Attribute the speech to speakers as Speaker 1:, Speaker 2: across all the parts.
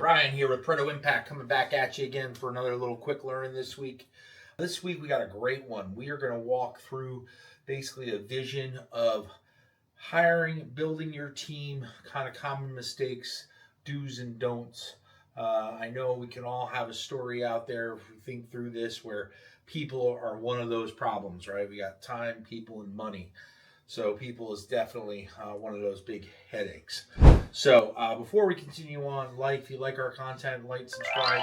Speaker 1: Brian here with Pareto Impact, coming back at you again for another little quick learning this week. This week we got a great one. We are going to walk through basically a vision of hiring, building your team, kind of common mistakes, do's and don'ts. I know we can all have a story out there if we think through this where people are one of those problems, right? We got time, people, and money. So people is definitely one of those big headaches. So before we continue on, if you like our content, subscribe,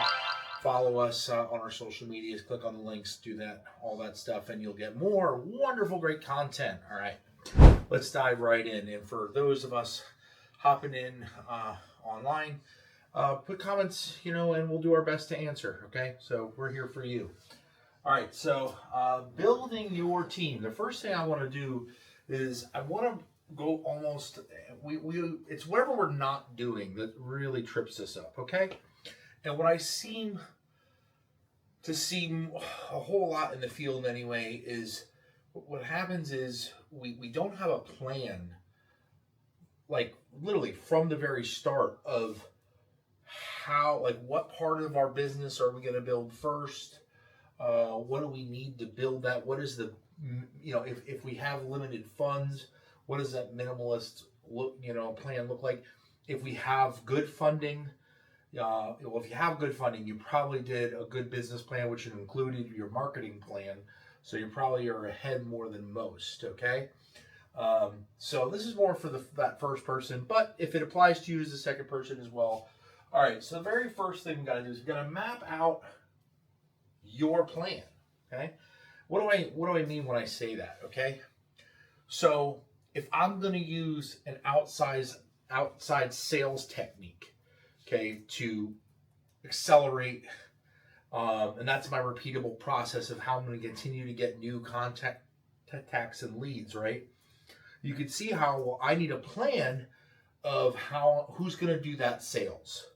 Speaker 1: follow us on our social medias, click on the links, do that, all that stuff, and you'll get more wonderful, great content. All right, let's dive right in. And for those of us hopping in online, put comments, and we'll do our best to answer. Okay, so we're here for you. All right, so building your team. The first thing I want to do is I want to go almost, it's whatever we're not doing that really trips us up, okay? And what I seem to see a whole lot in the field anyway is what happens is we don't have a plan, like literally from the very start of how, what part of our business are we going to build first? What do we need to build that? What is the, if we have limited funds, what does that minimalist plan look like? If we have good funding, if you have good funding, you probably did a good business plan, which included your marketing plan. So you probably are ahead more than most, okay? So this is more for that first person, but if it applies to you as the second person as well. All right, so the very first thing we got to do is we got to map out your plan, okay? What do I mean when I say that, okay? So if I'm going to use an outside sales technique, okay, to accelerate, and that's my repeatable process of how I'm going to continue to get new contacts and leads, right? You can see how I need a plan of who's going to do that sales.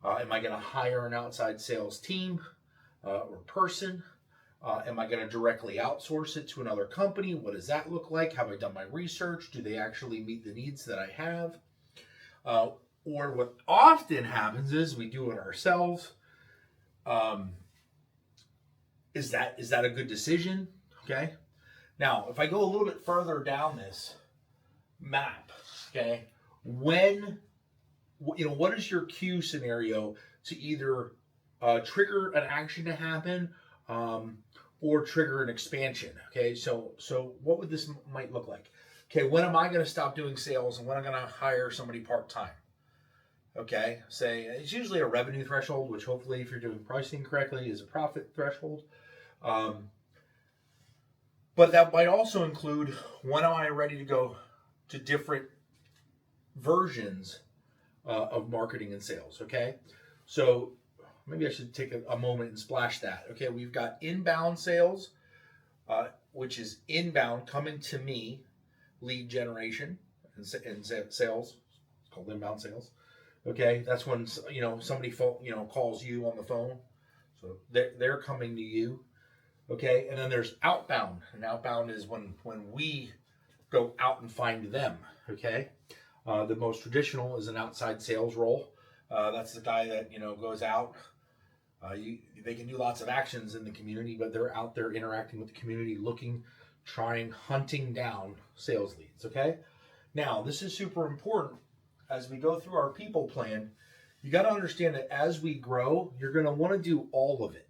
Speaker 1: Am I going to hire an outside sales team or person? Am I going to directly outsource it to another company? What does that look like? Have I done my research? Do they actually meet the needs that I have? Or what often happens is we do it ourselves. Is that a good decision? Okay. Now, if I go a little bit further down this map, okay, what is your cue scenario to either trigger an action to happen, or trigger an expansion? Okay, so what would this might look like? Okay, when am I going to stop doing sales and when I'm going to hire somebody part-time? Okay, say it's usually a revenue threshold, which hopefully if you're doing pricing correctly is a profit threshold. But that might also include when am I ready to go to different versions of marketing and sales, okay? So maybe I should take a moment and splash that. Okay, we've got inbound sales, which is inbound coming to me, lead generation and sales. It's called inbound sales. Okay, that's when somebody calls you on the phone, so they're coming to you. Okay, and then there's outbound, and outbound is when we go out and find them. Okay, the most traditional is an outside sales role. That's the guy that goes out. They can do lots of actions in the community, but they're out there interacting with the community, hunting down sales leads, okay? Now, this is super important. As we go through our people plan, you got to understand that as we grow, you're going to want to do all of it.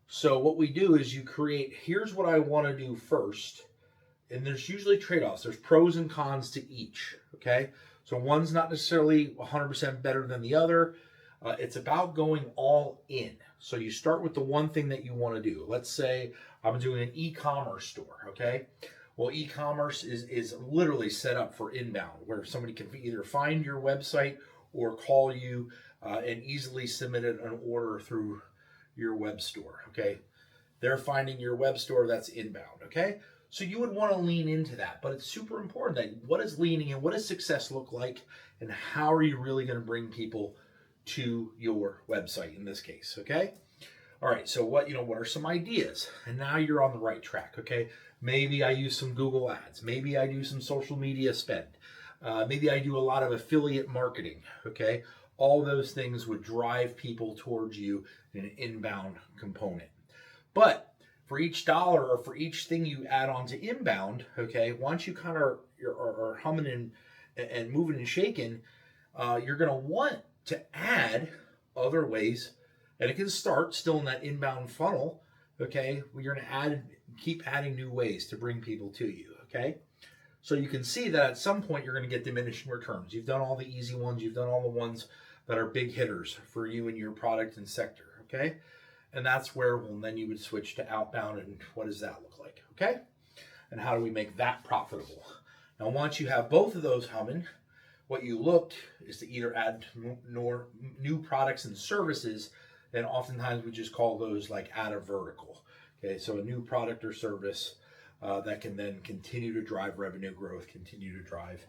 Speaker 1: So what we do is you create, here's what I want to do first, and there's usually trade-offs. There's pros and cons to each, okay? So one's not necessarily 100% better than the other. It's about going all in. So you start with the one thing that you want to do. Let's say I'm doing an e-commerce store, okay? Well, e-commerce is literally set up for inbound, where somebody can either find your website or call you and easily submit an order through your web store, okay? They're finding your web store, that's inbound, okay? So you would want to lean into that, but it's super important that what is leaning in, what does success look like, and how are you really going to bring people to your website in this case, okay? All right, so what are some ideas? And now you're on the right track, okay? Maybe I use some Google ads. Maybe I do some social media spend. Maybe I do a lot of affiliate marketing. Okay. All those things would drive people towards you in an inbound component. But for each dollar or for each thing you add on to inbound, okay, once you kind of are humming and moving and shaking, you're going to want to add other ways, and it can start still in that inbound funnel. Okay, you're going to keep adding new ways to bring people to you. Okay, so you can see that at some point you're going to get diminishing returns. You've done all the easy ones, you've done all the ones that are big hitters for you and your product and sector. Okay, and that's where, well, then you would switch to outbound, and what does that look like? Okay, and how do we make that profitable? Now, once you have both of those humming, what you look is to either add more new products and services, and oftentimes we just call those like add a vertical. Okay, so a new product or service that can then continue to drive revenue growth, continue to drive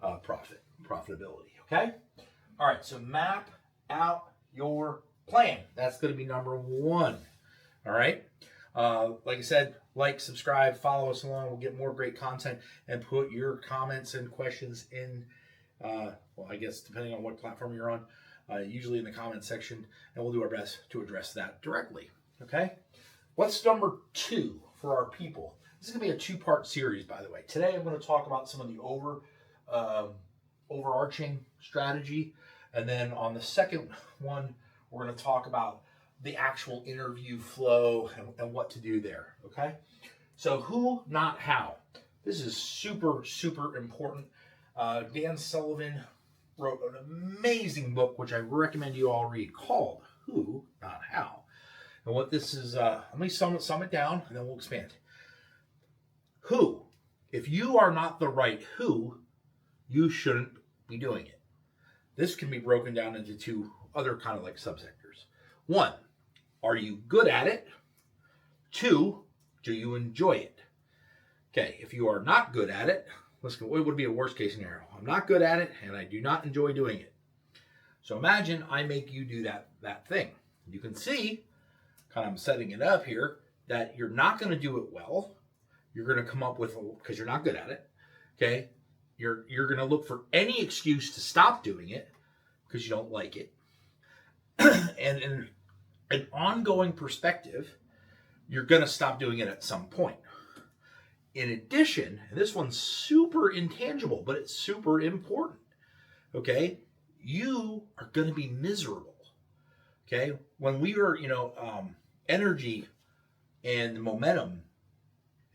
Speaker 1: profitability. Okay, all right. So map out your plan. That's going to be number one. All right. Like I said, like, subscribe, follow us along. We'll get more great content, and put your comments and questions in. Well, I guess depending on what platform you're on, usually in the comment section, and we'll do our best to address that directly. Okay. What's number two for our people? This is going to be a two-part series, by the way. Today, I'm going to talk about some of the overarching strategy, and then on the second one, we're going to talk about the actual interview flow and what to do there. Okay. So who, not how. This is super, super important. Dan Sullivan wrote an amazing book, which I recommend you all read, called Who, Not How. And what this is, let me sum it down, and then we'll expand. Who. If you are not the right who, you shouldn't be doing it. This can be broken down into two other kind of like subsectors. One, are you good at it? Two, do you enjoy it? Okay, if you are not good at it, what would be a worst case scenario? I'm not good at it, and I do not enjoy doing it. So imagine I make you do that thing. You can see, kind of I'm setting it up here, that you're not going to do it well. You're going to come up with, because you're not good at it, okay? You're going to look for any excuse to stop doing it because you don't like it. And in an ongoing perspective, you're going to stop doing it at some point. In addition, and this one's super intangible, but it's super important, okay? You are going to be miserable, okay? When we are, energy and momentum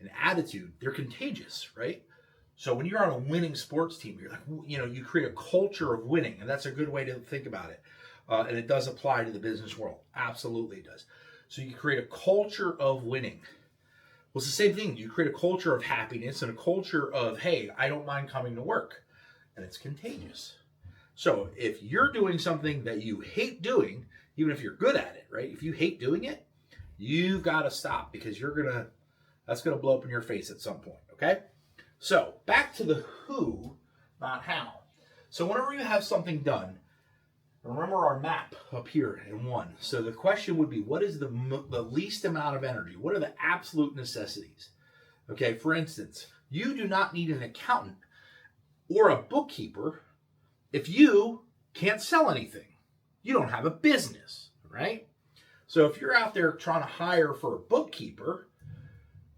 Speaker 1: and attitude, they're contagious, right? So when you're on a winning sports team, you're like, you create a culture of winning, and that's a good way to think about it. And it does apply to the business world. Absolutely it does. So you create a culture of winning. Well, it's the same thing. You create a culture of happiness and a culture of, hey, I don't mind coming to work. And it's contagious. So if you're doing something that you hate doing, even if you're good at it, right? If you hate doing it, you've got to stop, because that's going to blow up in your face at some point, okay? So back to the who, not how. So whenever you have something done, remember our map up here in one. So the question would be, what is the least amount of energy? What are the absolute necessities? Okay, for instance, you do not need an accountant or a bookkeeper if you can't sell anything. You don't have a business, right? So if you're out there trying to hire for a bookkeeper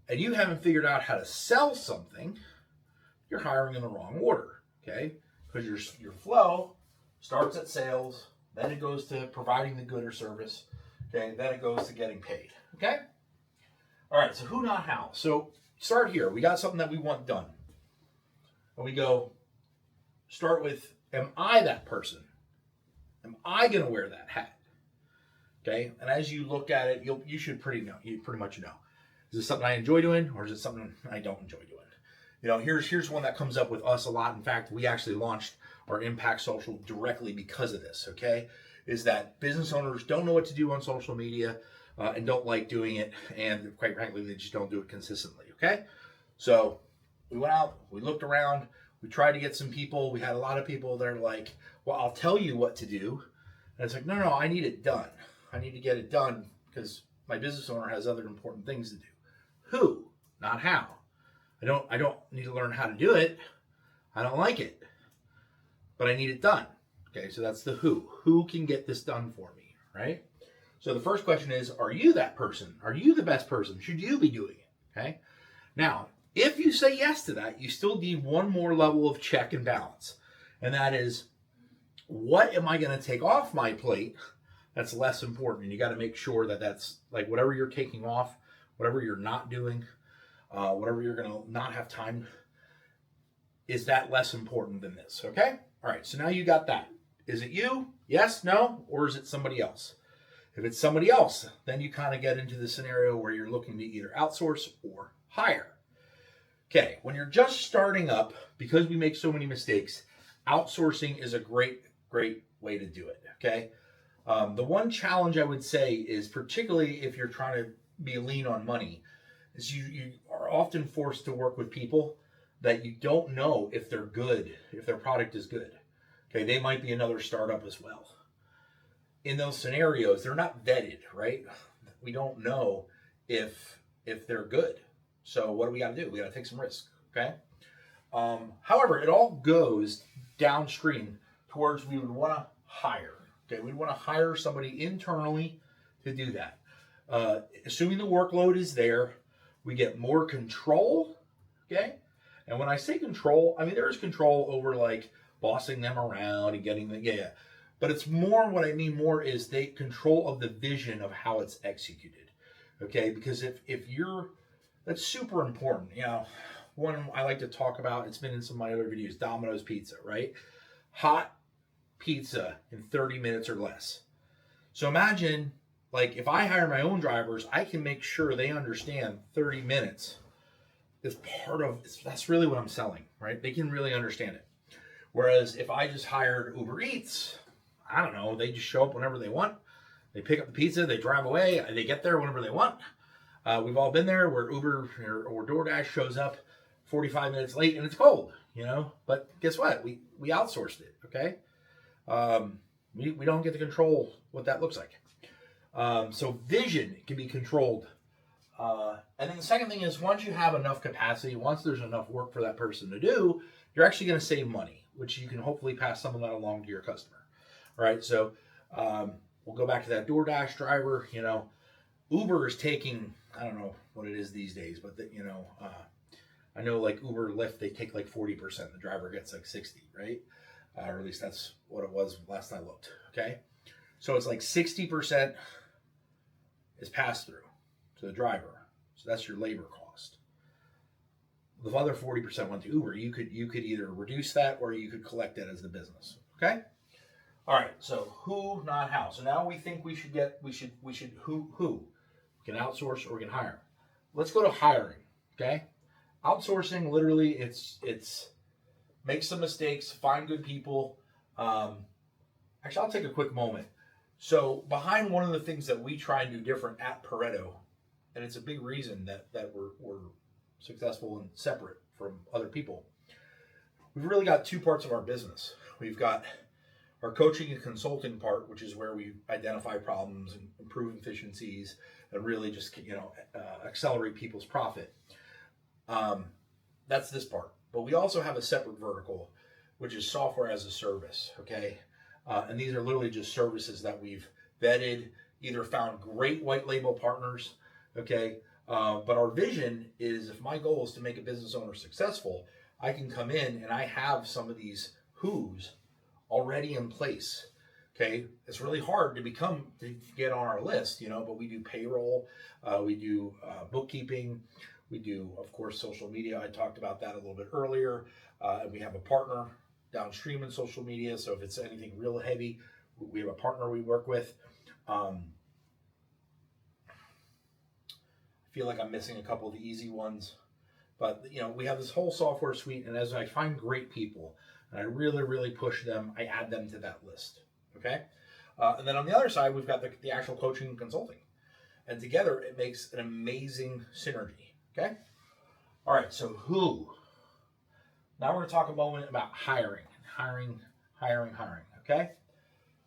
Speaker 1: and you haven't figured out how to sell something, you're hiring in the wrong order, okay? Because your flow starts at sales, then it goes to providing the good or service, okay? Then it goes to getting paid, okay? All right, so who, not how. So start here. We got something that we want done. And we go, start with, am I that person? Am I going to wear that hat? Okay, and as you look at it, you should pretty much know. Is this something I enjoy doing, or is it something I don't enjoy doing? Here's one that comes up with us a lot. In fact, we actually launched our Impact Social directly because of this, okay? Is that business owners don't know what to do on social media and don't like doing it, and quite frankly, they just don't do it consistently, okay? So we went out, we looked around, we tried to get some people. We had a lot of people that are like, well, I'll tell you what to do. And it's like, no, I need it done. I need to get it done because my business owner has other important things to do. Who, not how. I don't need to learn how to do it. I don't like it. but I need it done. Okay, so that's the who. Who can get this done for me, right? So the first question is, are you that person? Are you the best person? Should you be doing it? Okay. Now, if you say yes to that, you still need one more level of check and balance. And that is, what am I going to take off my plate that's less important? And you got to make sure that that's like whatever you're taking off, whatever you're not doing, whatever you're going to not have time, is that less important than this? Okay. All right. So now you got that. Is it you? Yes, no, or is it somebody else? If it's somebody else, then you kind of get into the scenario where you're looking to either outsource or hire. Okay, when you're just starting up, because we make so many mistakes, outsourcing is a great way to do it, okay? The one challenge I would say is, particularly if you're trying to be lean on money, is you are often forced to work with people that you don't know if they're good, if their product is good. Okay, they might be another startup as well. In those scenarios, they're not vetted, right? We don't know if they're good. So what do we got to do? We got to take some risk, okay? However, it all goes downstream towards we would want to hire. Okay, we want to hire somebody internally to do that. Assuming the workload is there, we get more control, okay? And when I say control, I mean there is control over like bossing them around and getting the but it's more, what I mean more is they control of the vision of how it's executed, okay? Because if you're, that's super important. You know, one I like to talk about, it's been in some of my other videos, Domino's Pizza, right? Hot pizza in 30 minutes or less. So imagine, like, if I hire my own drivers, I can make sure they understand 30 minutes is part of, that's really what I'm selling, right? They can really understand it. Whereas if I just hired Uber Eats, I don't know, they just show up whenever they want. They pick up the pizza, they drive away, they get there whenever they want. We've all been there where Uber or DoorDash shows up 45 minutes late and it's cold, you know? But guess what? We outsourced it, okay? We don't get to control what that looks like. So vision can be controlled. And then the second thing is, once you have enough capacity, once there's enough work for that person to do, you're actually going to save money, which you can hopefully pass some of that along to your customer. All right, so we'll go back to that DoorDash driver. You know, Uber is taking, I don't know what it is these days, but I know like Uber, Lyft, they take like 40%. The driver gets like 60, right? Or at least that's what it was last I looked. Okay, so it's like 60% is passed through to the driver. So that's your labor cost. The other 40% went to Uber. You could either reduce that or you could collect that as the business. Okay. All right. So who, not how. So now we think we should who. We can outsource or we can hire. Let's go to hiring. Okay. Outsourcing, literally, it's make some mistakes, find good people. Actually, I'll take a quick moment. So behind one of the things that we try and do different at Pareto, and it's a big reason that we're successful and separate from other people, we've really got two parts of our business. We've got our coaching and consulting part, which is where we identify problems and improve efficiencies and really just accelerate people's profit. That's this part. But we also have a separate vertical, which is software as a service. Okay. And these are literally just services that we've vetted, either found great white label partners, okay? But our vision is, if my goal is to make a business owner successful, I can come in and I have some of these who's already in place, okay? It's really hard to get on our list, but we do payroll, we do bookkeeping, we do, of course, social media. I talked about that a little bit earlier. And we have a partner downstream in social media. So if it's anything real heavy, we have a partner we work with. I feel like I'm missing a couple of the easy ones, but we have this whole software suite, and as I find great people and I really, really push them, I add them to that list. Okay. And then on the other side, we've got the actual coaching and consulting, and together it makes an amazing synergy. Okay. All right. So who? Now we're going to talk a moment about hiring. Okay.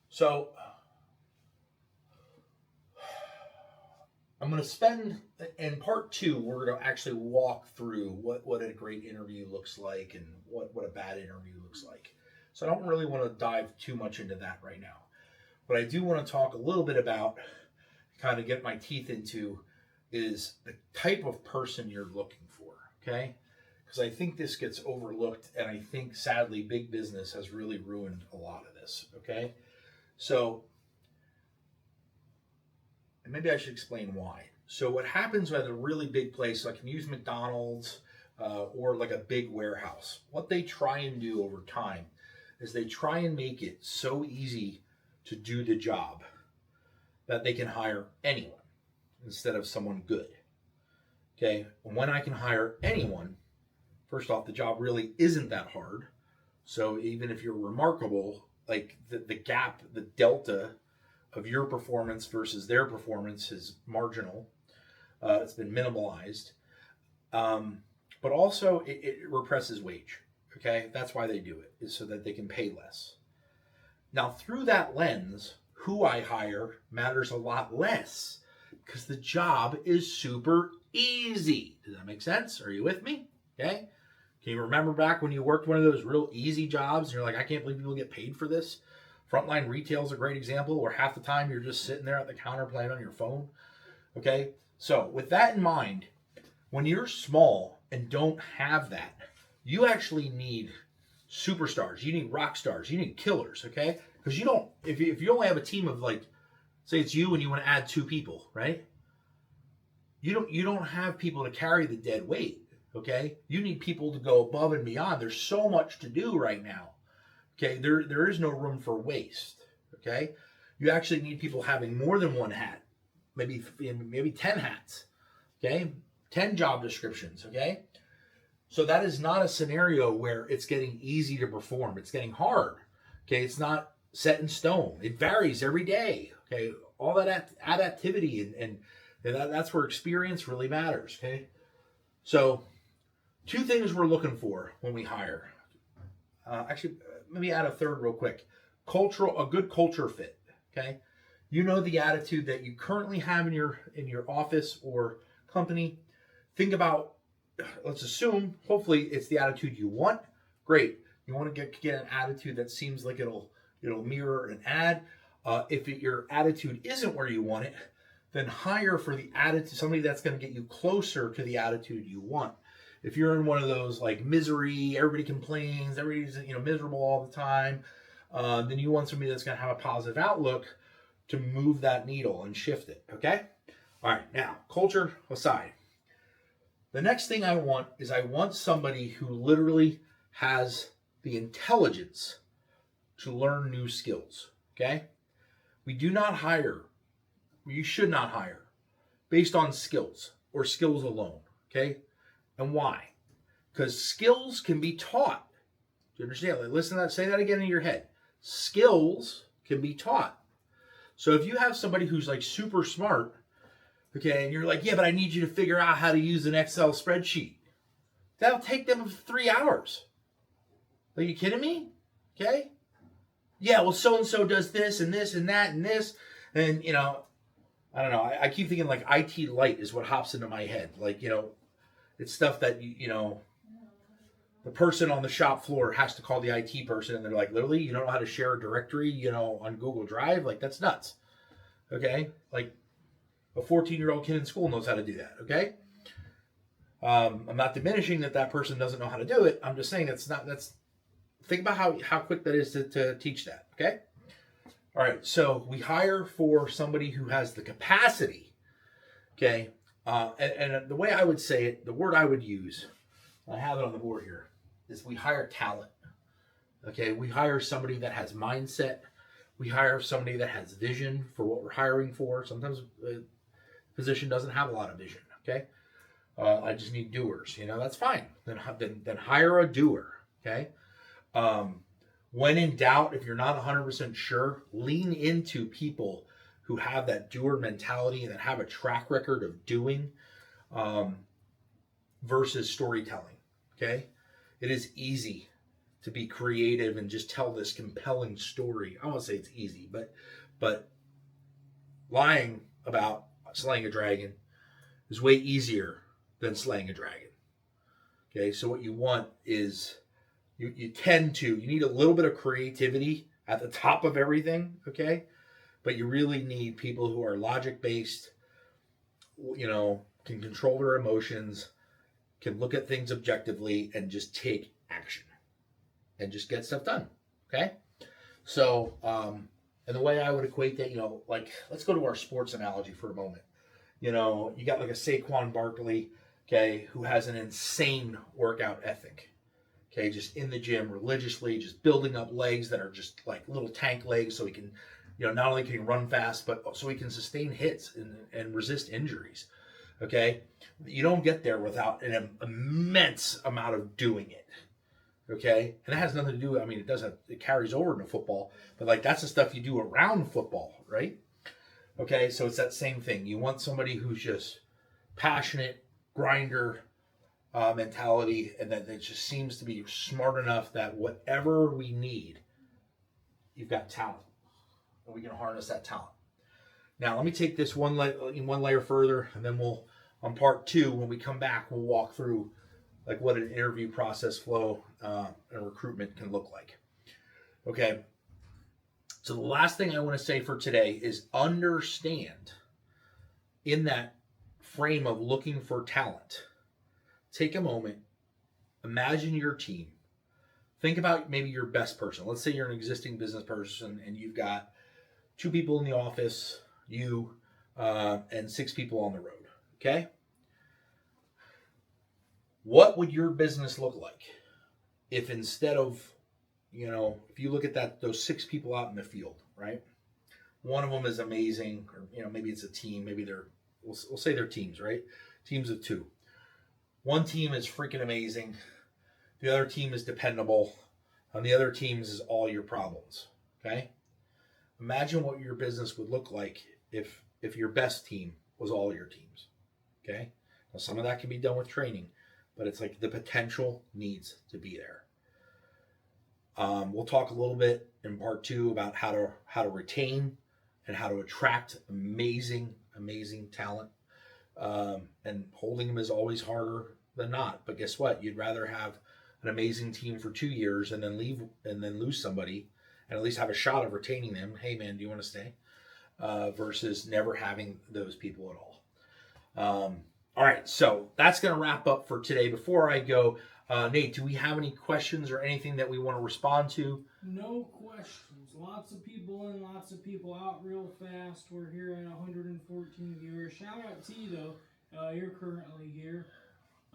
Speaker 1: So I'm going to spend, in part 2, we're going to actually walk through what a great interview looks like and what a bad interview looks like. So I don't really want to dive too much into that right now. What I do want to talk a little bit about, kind of get my teeth into, is the type of person you're looking for, okay? Because I think this gets overlooked, and I think sadly big business has really ruined a lot of this, okay? So maybe I should explain why. So what happens at a really big place, I can use McDonald's or like a big warehouse. What they try and do over time is they try and make it so easy to do the job that they can hire anyone instead of someone good. Okay, and when I can hire anyone, first off, the job really isn't that hard. So even if you're remarkable, like the gap, the delta of your performance versus their performance is marginal. It's been minimalized. But also it represses wage. Okay, that's why they do it, is so that they can pay less. Now, through that lens, who I hire matters a lot less because the job is super easy. Does that make sense? Are you with me? Okay. Can you remember back when you worked one of those real easy jobs and you're like, I can't believe people get paid for this? Frontline retail is a great example where half the time you're just sitting there at the counter playing on your phone. Okay. So with that in mind, when you're small and don't have that, you actually need superstars. You need rock stars. You need killers, okay? Because you don't, if you only have a team of, like, say it's you and you want to add 2 people, right? You don't have people to carry the dead weight, okay? You need people to go above and beyond. There's so much to do right now, okay? There is no room for waste, okay? You actually need people having more than one hat, maybe 10 hats, okay? 10 job descriptions, okay? So that is not a scenario where it's getting easy to perform. It's getting hard. Okay, it's not set in stone. It varies every day. Okay, all that adaptivity and that's where experience really matters. Okay, so 2 things we're looking for when we hire. Actually, let me add a third real quick. A good culture fit. Okay, you know the attitude that you currently have in your office or company. Think about. Let's assume, hopefully, it's the attitude you want. Great. You want to get an attitude that seems like it'll mirror an ad. If your attitude isn't where you want it, then hire for the attitude, somebody that's going to get you closer to the attitude you want. If you're in one of those like misery, everybody complains, everybody's miserable all the time, then you want somebody that's going to have a positive outlook to move that needle and shift it. Okay. All right. Now, culture aside. The next thing I want is somebody who literally has the intelligence to learn new skills, okay? We do not hire, you should not hire based on skills or skills alone, okay? And why? Because skills can be taught. Do you understand? Like, listen to that, say that again in your head. Skills can be taught. So if you have somebody who's like super smart, okay, and you're like, yeah, but I need you to figure out how to use an Excel spreadsheet. That'll take them 3 hours. Are you kidding me? Okay? Yeah, well, so-and-so does this and this and that and this. And, I don't know. I keep thinking like IT light is what hops into my head. Like, it's stuff that, the person on the shop floor has to call the IT person. And they're like, literally, you don't know how to share a directory, on Google Drive? Like, that's nuts. Okay? Like, a 14-year-old kid in school knows how to do that, okay? I'm not diminishing that person doesn't know how to do it. I'm just saying think about how quick that is to teach that, okay? All right, so we hire for somebody who has the capacity, okay? And the way I would say it, the word I would use, I have it on the board here, is we hire talent, okay? We hire somebody that has mindset. We hire somebody that has vision for what we're hiring for. Sometimes position doesn't have a lot of vision, okay? I just need doers, that's fine. Then hire a doer, okay? When in doubt, if you're not 100% sure, lean into people who have that doer mentality and that have a track record of doing versus storytelling, okay? It is easy to be creative and just tell this compelling story. I won't say it's easy, but lying about slaying a dragon is way easier than slaying a dragon. Okay, so what you want is, you tend to, you need a little bit of creativity at the top of everything, okay? But you really need people who are logic based, can control their emotions, can look at things objectively, and just take action and just get stuff done, okay? So, and the way I would equate that, like, let's go to our sports analogy for a moment. You got like a Saquon Barkley, okay, who has an insane workout ethic. Okay, just in the gym religiously, just building up legs that are just like little tank legs so he can, not only can he run fast, but so he can sustain hits and resist injuries. Okay, you don't get there without an immense amount of doing it. Okay, and it has nothing to do, it carries over into football, but like that's the stuff you do around football, right? Okay, so it's that same thing. You want somebody who's just passionate, grinder, mentality, and that it just seems to be smart enough that whatever we need, you've got talent, and we can harness that talent. Now, let me take this one layer further, and then we'll, on part 2, when we come back, we'll walk through like what an interview process flow and recruitment can look like. Okay. So the last thing I want to say for today is understand in that frame of looking for talent. Take a moment, imagine your team. Think about maybe your best person. Let's say you're an existing business person and you've got 2 people in the office, you, and 6 people on the road. Okay? What would your business look like if instead of, if you look at those 6 people out in the field, right? One of them is amazing, or, maybe it's a team, maybe we'll say they're teams, right? Teams of 2. One team is freaking amazing. The other team is dependable. And the other team is all your problems. Okay? Imagine what your business would look like if your best team was all your teams. Okay? Now some of that can be done with training, but it's like the potential needs to be there. We'll talk a little bit in part 2 about how to retain and how to attract amazing talent. And holding them is always harder than not. But guess what? You'd rather have an amazing team for 2 years and then leave and then lose somebody and at least have a shot of retaining them. Hey man, do you want to stay? Versus never having those people at all. All right, so that's going to wrap up for today. Before I go, Nate, do we have any questions or anything that we want to respond to?
Speaker 2: No questions. Lots of people in, lots of people out real fast. We're here at 114 viewers. Shout out to you, though. You're currently here.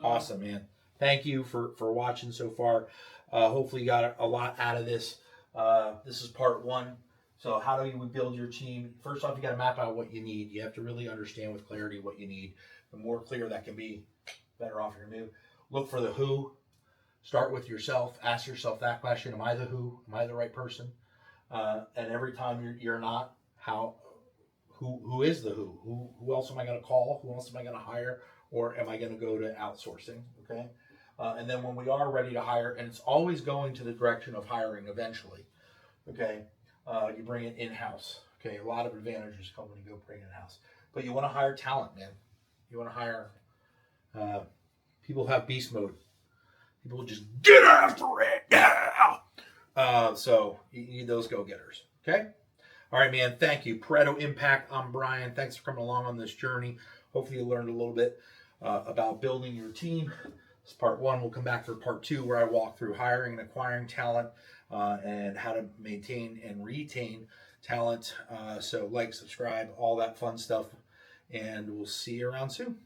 Speaker 1: Awesome, man. Thank you for watching so far. Hopefully you got a lot out of this. This is part 1. So how do you build your team? First off, you got to map out what you need. You have to really understand with clarity what you need. The more clear that can be, better off you're going to do. Look for the who. Start with yourself. Ask yourself that question. Am I the who? Am I the right person? And every time you're not, who is the who? Who else am I going to call? Who else am I going to hire? Or am I going to go to outsourcing? Okay. And then when we are ready to hire, and it's always going to the direction of hiring eventually. Okay. You bring it in-house. Okay. A lot of advantages come when you go bring it in-house. But you want to hire talent, man. You want to hire people who have beast mode. People just get after it. Yeah. So you need those go-getters. Okay? All right, man. Thank you. Pareto Impact. I'm Brian. Thanks for coming along on this journey. Hopefully you learned a little bit about building your team. This is part 1. We'll come back for part 2 where I walk through hiring and acquiring talent and how to maintain and retain talent. So like, subscribe, all that fun stuff. And we'll see you around soon.